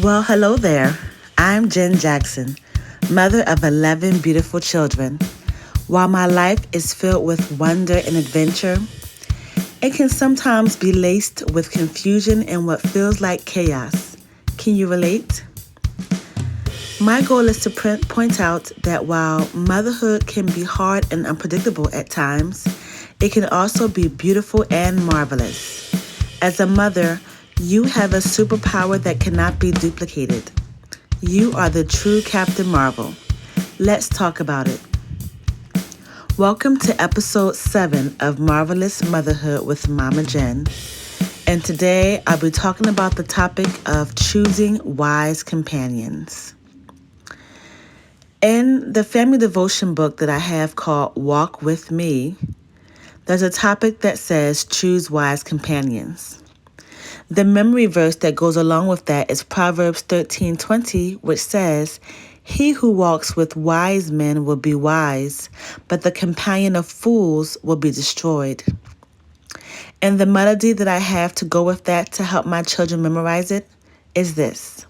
Well, hello there. I'm Jen Jackson, mother of 11 beautiful children. While my life is filled with wonder and adventure, it can sometimes be laced with confusion and what feels like chaos. Can you relate? My goal is to point out that while motherhood can be hard and unpredictable at times, it can also be beautiful and marvelous. As a mother, you have a superpower that cannot be duplicated. You are the true Captain Marvel. Let's talk about it. Welcome to Episode 7 of Marvelous Motherhood with Mama Jen. And today I'll be talking about the topic of choosing wise companions. In the family devotion book that I have called Walk With Me, there's a topic that says choose wise companions. The memory verse that goes along with that is Proverbs 13:20, which says, "He who walks with wise men will be wise, but the companion of fools will be destroyed." And the melody that I have to go with that to help my children memorize it is this.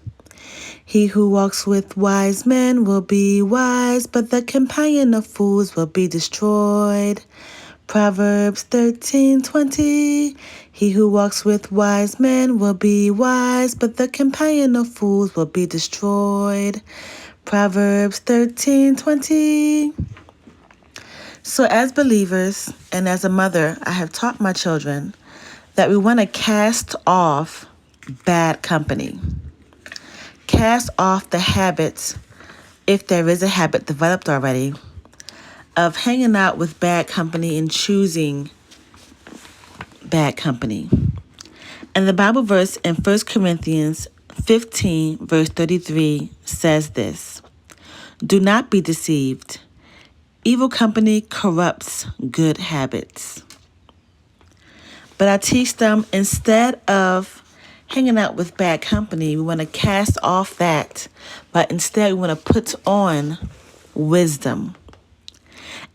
He who walks with wise men will be wise, but the companion of fools will be destroyed. Proverbs 13:20. He who walks with wise men will be wise, but the companion of fools will be destroyed. Proverbs 13:20. So as believers and as a mother, I have taught my children that we want to cast off bad company. Cast off the habits, if there is a habit developed already, of hanging out with bad company and choosing bad company. And the Bible verse in 1 Corinthians 15, verse 33 says this, "Do not be deceived. Evil company corrupts good habits." But I teach them instead of hanging out with bad company, we want to cast off that, but instead we want to put on wisdom.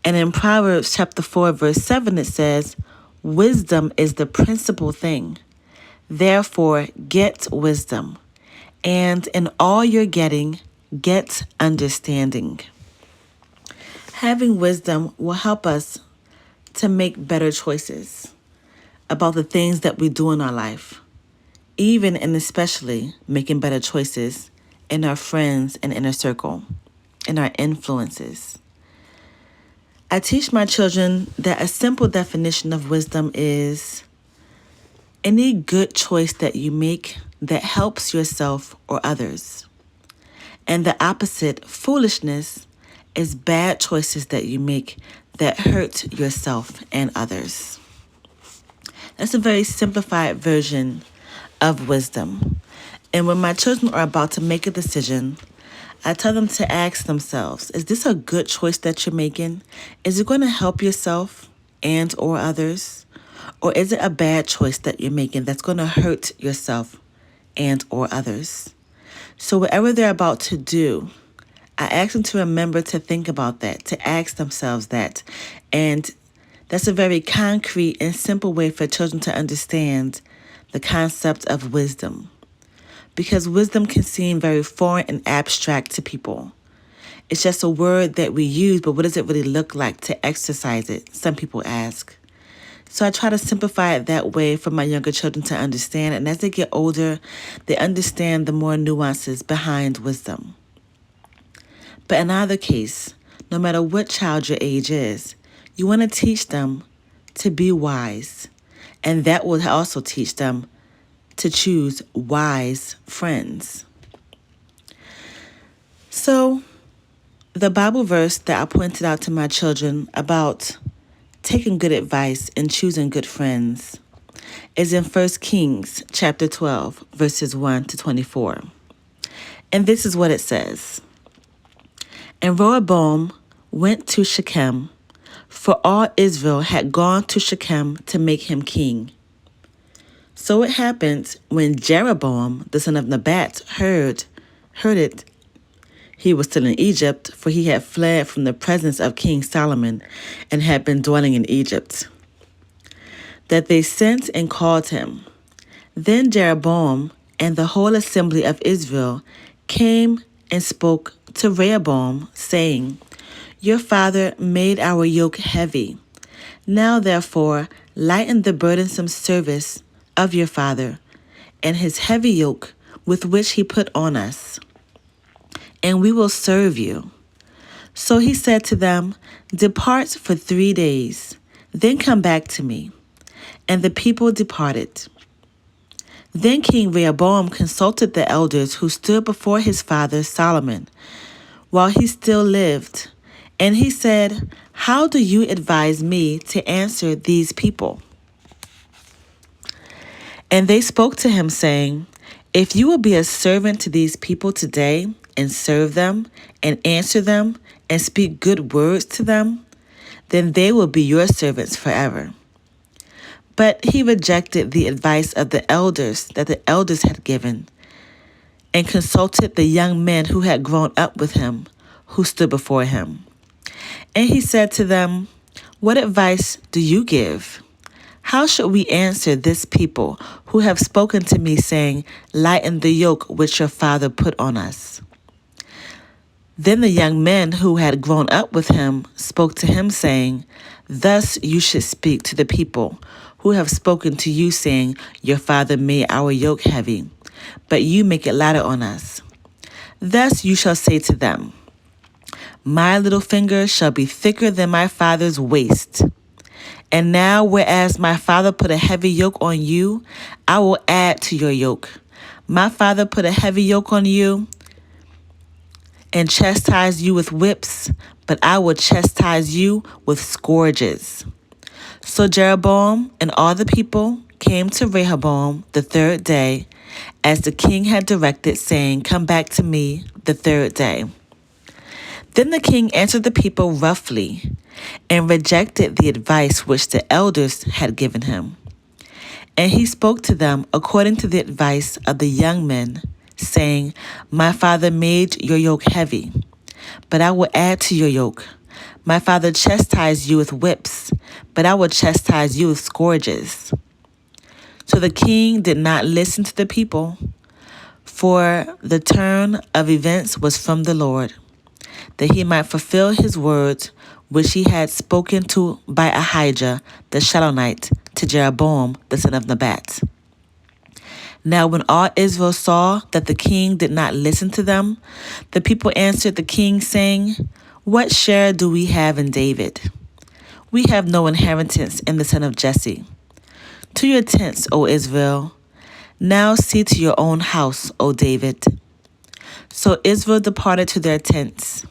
And in Proverbs chapter 4, verse 7, it says, "Wisdom is the principal thing. Therefore, get wisdom. And in all you're getting, get understanding." Having wisdom will help us to make better choices about the things that we do in our life, even and especially making better choices in our friends and inner circle, in our influences. I teach my children that a simple definition of wisdom is any good choice that you make that helps yourself or others. And the opposite, foolishness, is bad choices that you make that hurt yourself and others. That's a very simplified version of wisdom. And when my children are about to make a decision, I tell them to ask themselves, is this a good choice that you're making? Is it going to help yourself and or others? Or is it a bad choice that you're making that's going to hurt yourself and or others? So whatever they're about to do, I ask them to remember to think about that, to ask themselves that. And that's a very concrete and simple way for children to understand the concept of wisdom. Because wisdom can seem very foreign and abstract to people. It's just a word that we use, but what does it really look like to exercise it? Some people ask. So I try to simplify it that way for my younger children to understand. And as they get older, they understand the more nuances behind wisdom. But in either case, no matter what child your age is, you want to teach them to be wise. And that will also teach them to choose wise friends. So, the Bible verse that I pointed out to my children about taking good advice and choosing good friends is in 1 Kings chapter 12, verses 1 to 24. And this is what it says. "And Rehoboam went to Shechem, for all Israel had gone to Shechem to make him king. So it happened when Jeroboam, the son of Nebat, heard it, he was still in Egypt, for he had fled from the presence of King Solomon and had been dwelling in Egypt, that they sent and called him. Then Jeroboam and the whole assembly of Israel came and spoke to Rehoboam, saying, Your father made our yoke heavy. Now therefore lighten the burdensome service of your father, and his heavy yoke with which he put on us, and we will serve you. So he said to them, Depart for 3 days, then come back to me. And the people departed. Then King Rehoboam consulted the elders who stood before his father Solomon while he still lived. And he said, How do you advise me to answer these people? And they spoke to him, saying, If you will be a servant to these people today, and serve them, and answer them, and speak good words to them, then they will be your servants forever. But he rejected the advice of the elders that the elders had given, and consulted the young men who had grown up with him, who stood before him. And he said to them, What advice do you give? How should we answer this people who have spoken to me, saying, Lighten the yoke which your father put on us? Then the young men who had grown up with him spoke to him, saying, Thus you should speak to the people who have spoken to you, saying, Your father made our yoke heavy, but you make it lighter on us. Thus you shall say to them, My little finger shall be thicker than my father's waist. And now, whereas my father put a heavy yoke on you, I will add to your yoke. My father put a heavy yoke on you and chastise you with whips, but I will chastise you with scourges. So Jeroboam and all the people came to Rehoboam the 3rd day, as the king had directed, saying, Come back to me the 3rd day. Then the king answered the people roughly, and rejected the advice which the elders had given him. And he spoke to them according to the advice of the young men, saying, My father made your yoke heavy, but I will add to your yoke. My father chastised you with whips, but I will chastise you with scourges. So the king did not listen to the people, for the turn of events was from the Lord, that he might fulfill his words which he had spoken to by Ahijah the Shilonite to Jeroboam the son of Nebat. Now when all Israel saw that the king did not listen to them, the people answered the king, saying, What share do we have in David? We have no inheritance in the son of Jesse. To your tents, O Israel. Now see to your own house, O David. So Israel departed to their tents.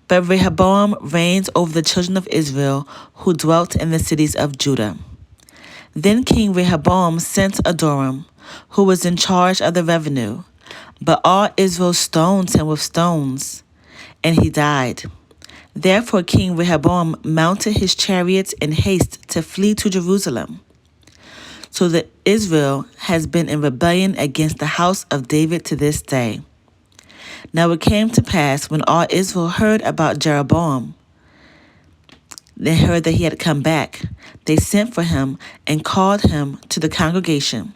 But Rehoboam reigned over the children of Israel who dwelt in the cities of Judah. Then King Rehoboam sent Adoram, who was in charge of the revenue, but all Israel stoned him with stones, and he died. Therefore King Rehoboam mounted his chariots in haste to flee to Jerusalem. So that Israel has been in rebellion against the house of David to this day. Now it came to pass, when all Israel heard about Jeroboam, they heard that he had come back, they sent for him and called him to the congregation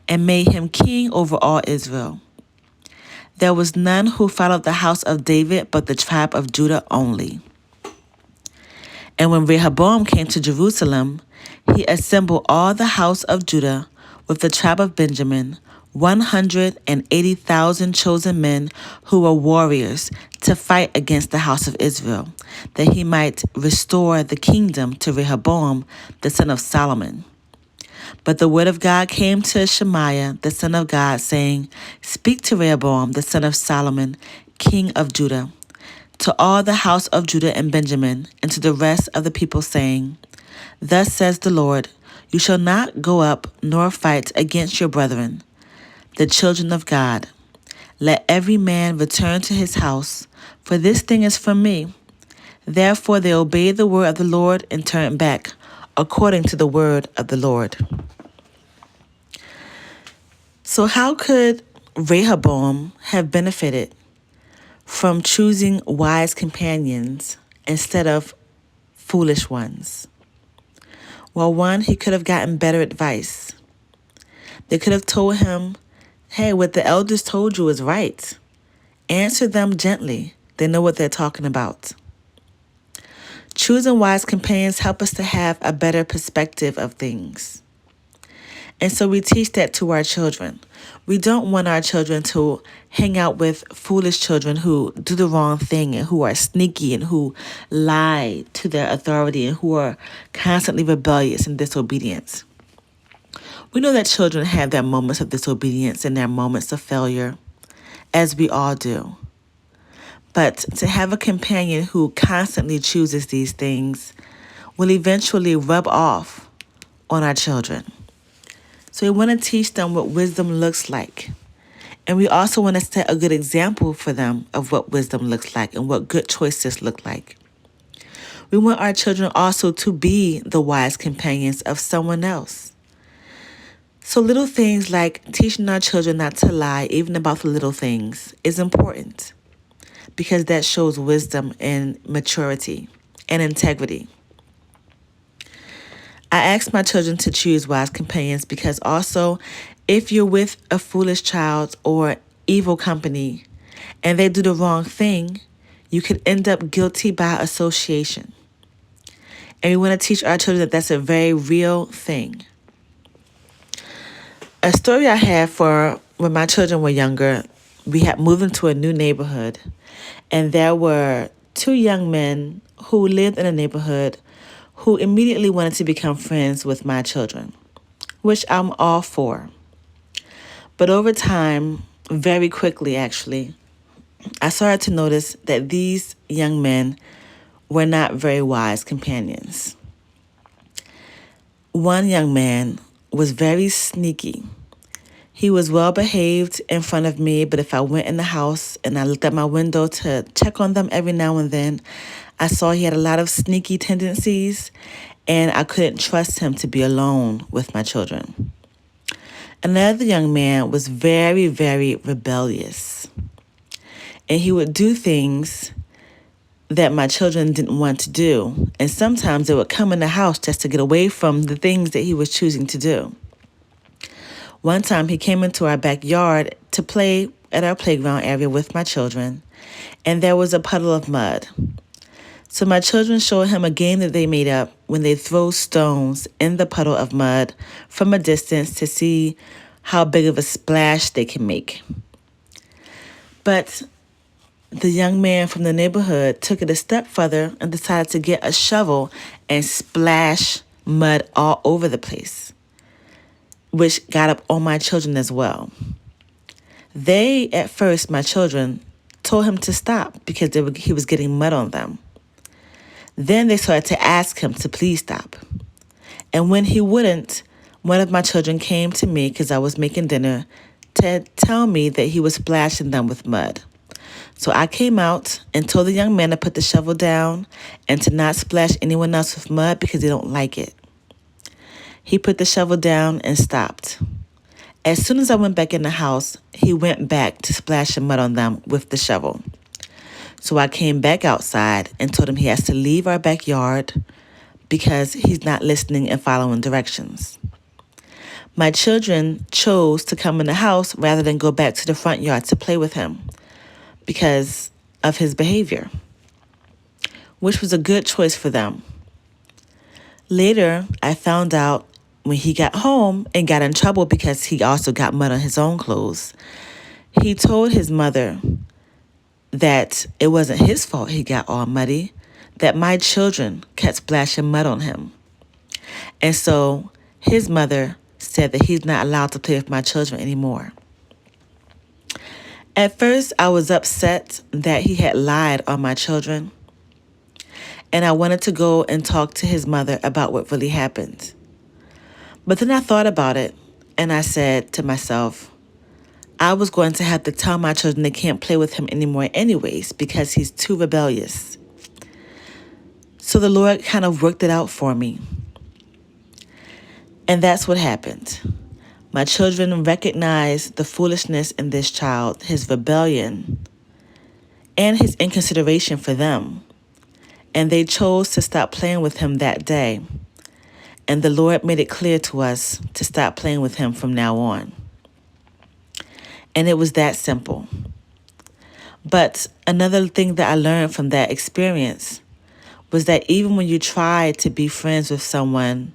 and made him king over all Israel. There was none who followed the house of David but the tribe of Judah only. And when Rehoboam came to Jerusalem, he assembled all the house of Judah with the tribe of Benjamin, 180,000 chosen men who were warriors, to fight against the house of Israel, that he might restore the kingdom to Rehoboam the son of Solomon. But the word of God came to Shemaiah the son of God, saying, Speak to Rehoboam the son of Solomon, king of Judah, to all the house of Judah and Benjamin, and to the rest of the people, saying, Thus says the Lord, You shall not go up nor fight against your brethren, the children of God. Let every man return to his house, for this thing is from me. Therefore they obeyed the word of the Lord and turned back, according to the word of the Lord. So how could Rehoboam have benefited from choosing wise companions instead of foolish ones? Well, one, he could have gotten better advice. They could have told him Hey, what the elders told you is right. Answer them gently. They know what they're talking about. Choosing wise companions help us to have a better perspective of things. And so we teach that to our children. We don't want our children to hang out with foolish children who do the wrong thing and who are sneaky and who lie to their authority and who are constantly rebellious and disobedient. We know that children have their moments of disobedience and their moments of failure, as we all do. But to have a companion who constantly chooses these things will eventually rub off on our children. So we want to teach them what wisdom looks like. And we also want to set a good example for them of what wisdom looks like and what good choices look like. We want our children also to be the wise companions of someone else. So little things like teaching our children not to lie, even about the little things, is important, because that shows wisdom and maturity and integrity. I ask my children to choose wise companions because also if you're with a foolish child or evil company and they do the wrong thing, you could end up guilty by association. And we want to teach our children that that's a very real thing. A story I had for when my children were younger, we had moved into a new neighborhood, and there were two young men who lived in a neighborhood who immediately wanted to become friends with my children, which I'm all for. But over time, very quickly actually, I started to notice that these young men were not very wise companions. One young man was very sneaky. He was well behaved in front of me, but if I went in the house and I looked at my window to check on them every now and then, I saw he had a lot of sneaky tendencies, and I couldn't trust him to be alone with my children. Another young man was very, very rebellious, and he would do things that my children didn't want to do, and sometimes they would come in the house just to get away from the things that he was choosing to do. One time he came into our backyard to play at our playground area with my children, and there was a puddle of mud. So my children showed him a game that they made up when they throw stones in the puddle of mud from a distance to see how big of a splash they can make. But the young man from the neighborhood took it a step further and decided to get a shovel and splash mud all over the place, which got up on my children as well. They, at first, my children, told him to stop because he was getting mud on them. Then they started to ask him to please stop. And when he wouldn't, one of my children came to me because I was making dinner to tell me that he was splashing them with mud. So I came out and told the young man to put the shovel down and to not splash anyone else with mud because they don't like it. He put the shovel down and stopped. As soon as I went back in the house, he went back to splashing mud on them with the shovel. So I came back outside and told him he has to leave our backyard because he's not listening and following directions. My children chose to come in the house rather than go back to the front yard to play with him because of his behavior, which was a good choice for them. Later, I found out when he got home and got in trouble because he also got mud on his own clothes, he told his mother that it wasn't his fault he got all muddy, that my children kept splashing mud on him. And so his mother said that he's not allowed to play with my children anymore. At first, I was upset that he had lied on my children, and I wanted to go and talk to his mother about what really happened. But then I thought about it, and I said to myself, I was going to have to tell my children they can't play with him anymore anyways because he's too rebellious. So the Lord kind of worked it out for me. And that's what happened. My children recognized the foolishness in this child, his rebellion, and his inconsideration for them. And they chose to stop playing with him that day. And the Lord made it clear to us to stop playing with him from now on. And it was that simple. But another thing that I learned from that experience was that even when you try to be friends with someone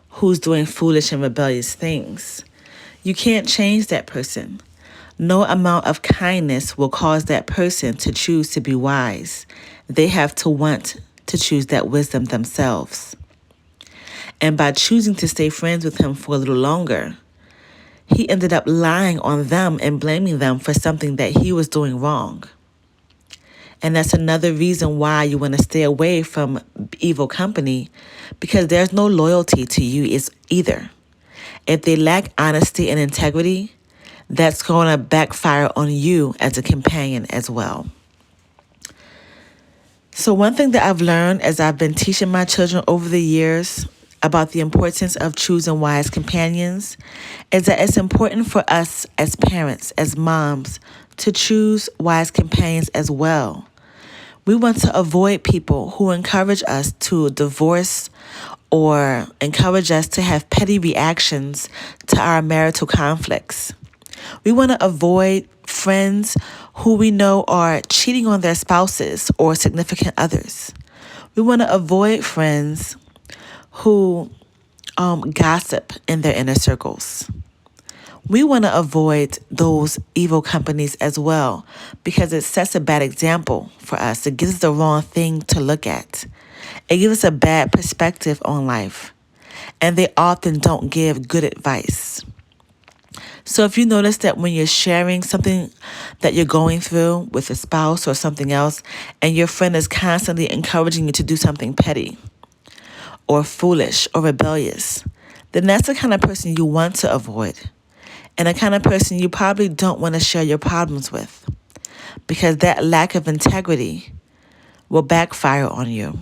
who's doing foolish and rebellious things, you can't change that person. No amount of kindness will cause that person to choose to be wise. They have to want to choose that wisdom themselves. And by choosing to stay friends with him for a little longer, he ended up lying on them and blaming them for something that he was doing wrong. And that's another reason why you want to stay away from evil company, because there's no loyalty to you either. If they lack honesty and integrity, that's going to backfire on you as a companion as well. So one thing that I've learned as I've been teaching my children over the years about the importance of choosing wise companions is that it's important for us as parents, as moms, to choose wise companions as well. We want to avoid people who encourage us to divorce or encourage us to have petty reactions to our marital conflicts. We want to avoid friends who we know are cheating on their spouses or significant others. We want to avoid friends who gossip in their inner circles. We want to avoid those evil companies as well, because it sets a bad example for us. It gives us the wrong thing to look at. It gives us a bad perspective on life. And they often don't give good advice. So if you notice that when you're sharing something that you're going through with a spouse or something else, and your friend is constantly encouraging you to do something petty or foolish or rebellious, then that's the kind of person you want to avoid. And the kind of person you probably don't want to share your problems with, because that lack of integrity will backfire on you.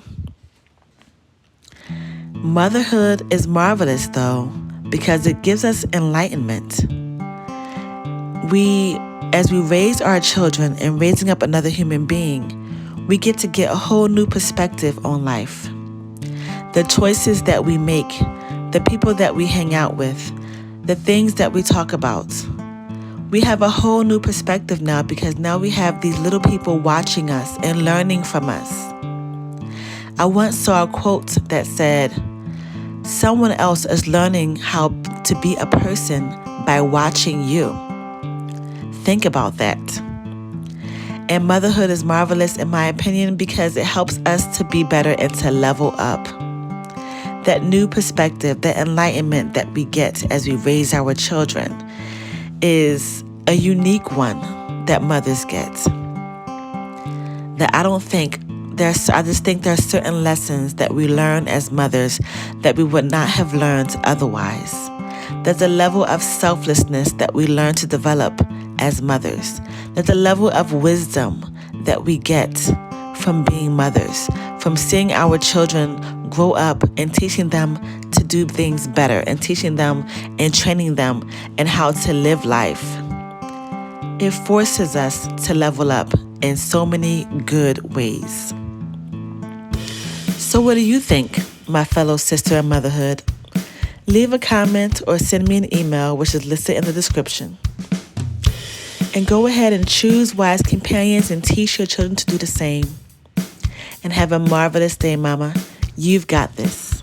Motherhood is marvelous, though, because it gives us enlightenment. As we raise our children and raising up another human being, we get to get a whole new perspective on life. The choices that we make, the people that we hang out with, the things that we talk about. We have a whole new perspective now, because now we have these little people watching us and learning from us. I once saw a quote that said, "Someone else is learning how to be a person by watching you." Think about that. And motherhood is marvelous, in my opinion, because it helps us to be better and to level up. That new perspective, that enlightenment that we get as we raise our children is a unique one that mothers get. That I just think there are certain lessons that we learn as mothers that we would not have learned otherwise. There's a level of selflessness that we learn to develop as mothers. There's a level of wisdom that we get from being mothers, from seeing our children grow up and teaching them to do things better, and teaching them and training them in how to live life. It forces us to level up in so many good ways. So what do you think, my fellow sister in motherhood? Leave a comment or send me an email, which is listed in the description. And go ahead and choose wise companions and teach your children to do the same. And have a marvelous day, Mama. You've got this.